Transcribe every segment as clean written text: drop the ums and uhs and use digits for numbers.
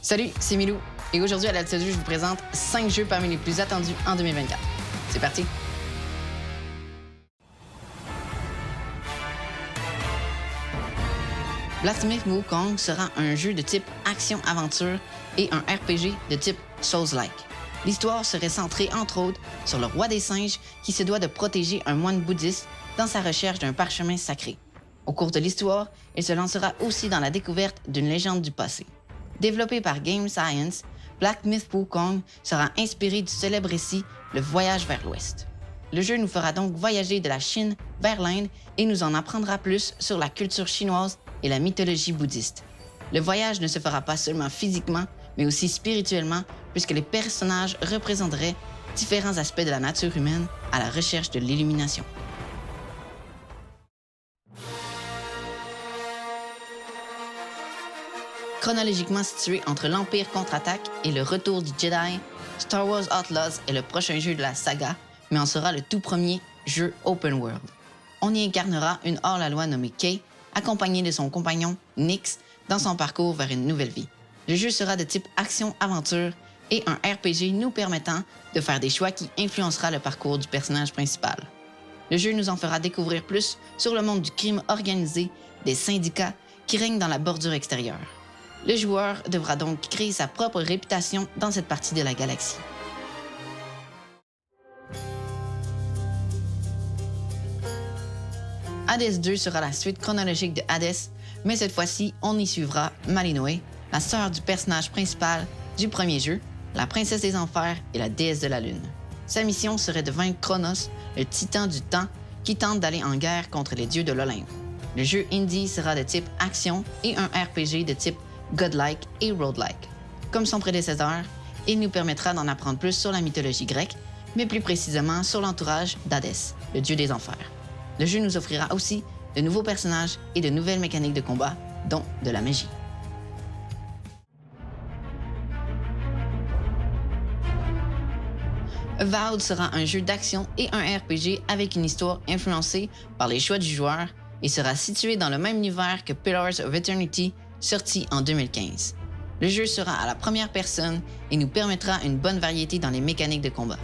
Salut, c'est Milou. Et aujourd'hui à l'Altitude, je vous présente 5 jeux parmi les plus attendus en 2024. C'est parti! Blacksmith Wukong sera un jeu de type action-aventure et un RPG de type Souls-like. L'histoire serait centrée entre autres sur le roi des singes qui se doit de protéger un moine bouddhiste dans sa recherche d'un parchemin sacré. Au cours de l'histoire, il se lancera aussi dans la découverte d'une légende du passé. Développé par Game Science, Blacksmith Wukong sera inspiré du célèbre récit Le Voyage vers l'Ouest. Le jeu nous fera donc voyager de la Chine vers l'Inde et nous en apprendra plus sur la culture chinoise et la mythologie bouddhiste. Le voyage ne se fera pas seulement physiquement, mais aussi spirituellement, puisque les personnages représenteraient différents aspects de la nature humaine à la recherche de l'illumination. Chronologiquement situé entre l'Empire contre-attaque et le retour du Jedi, Star Wars Outlaws est le prochain jeu de la saga, mais en sera le tout premier jeu open world. On y incarnera une hors-la-loi nommée Kay, accompagnée de son compagnon Nix dans son parcours vers une nouvelle vie. Le jeu sera de type action-aventure et un RPG nous permettant de faire des choix qui influencera le parcours du personnage principal. Le jeu nous en fera découvrir plus sur le monde du crime organisé, des syndicats qui règnent dans la bordure extérieure. Le joueur devra donc créer sa propre réputation dans cette partie de la galaxie. Hades 2 sera la suite chronologique de Hades, mais cette fois-ci, on y suivra Malinoé, la sœur du personnage principal du premier jeu, la princesse des enfers et la déesse de la lune. Sa mission serait de vaincre Chronos, le titan du temps, qui tente d'aller en guerre contre les dieux de l'Olympe. Le jeu indie sera de type action et un RPG de type godlike et roguelike. Comme son prédécesseur, il nous permettra d'en apprendre plus sur la mythologie grecque, mais plus précisément sur l'entourage d'Hadès, le dieu des enfers. Le jeu nous offrira aussi de nouveaux personnages et de nouvelles mécaniques de combat, dont de la magie. Avowed sera un jeu d'action et un RPG avec une histoire influencée par les choix du joueur et sera situé dans le même univers que Pillars of Eternity, sorti en 2015. Le jeu sera à la première personne et nous permettra une bonne variété dans les mécaniques de combat.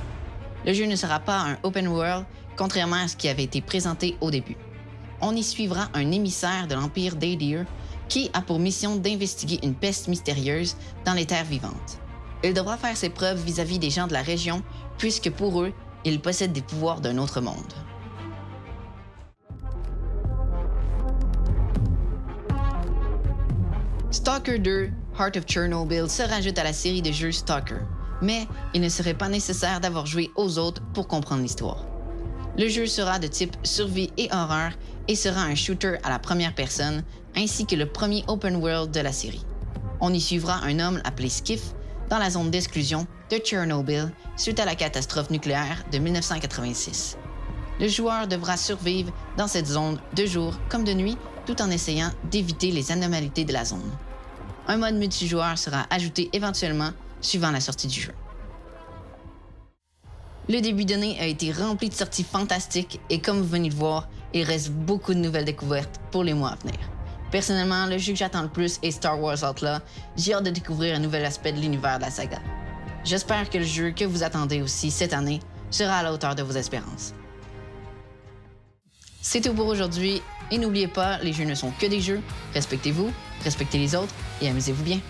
Le jeu ne sera pas un open world, contrairement à ce qui avait été présenté au début. On y suivra un émissaire de l'Empire d'Aedir qui a pour mission d'investiguer une peste mystérieuse dans les terres vivantes. Il devra faire ses preuves vis-à-vis des gens de la région, puisque pour eux, il possède des pouvoirs d'un autre monde. Stalker 2, Heart of Chernobyl se rajoute à la série de jeux Stalker, mais il ne serait pas nécessaire d'avoir joué aux autres pour comprendre l'histoire. Le jeu sera de type survie et horreur et sera un shooter à la première personne, ainsi que le premier open world de la série. On y suivra un homme appelé Skiff dans la zone d'exclusion de Tchernobyl suite à la catastrophe nucléaire de 1986. Le joueur devra survivre dans cette zone de jour comme de nuit, tout en essayant d'éviter les anomalies de la zone. Un mode multijoueur sera ajouté éventuellement suivant la sortie du jeu. Le début d'année a été rempli de sorties fantastiques et comme vous venez de voir, il reste beaucoup de nouvelles découvertes pour les mois à venir. Personnellement, le jeu que j'attends le plus est Star Wars Outlaws. J'ai hâte de découvrir un nouvel aspect de l'univers de la saga. J'espère que le jeu que vous attendez aussi cette année sera à la hauteur de vos espérances. C'est tout pour aujourd'hui et n'oubliez pas, les jeux ne sont que des jeux. Respectez-vous, respectez les autres et amusez-vous bien.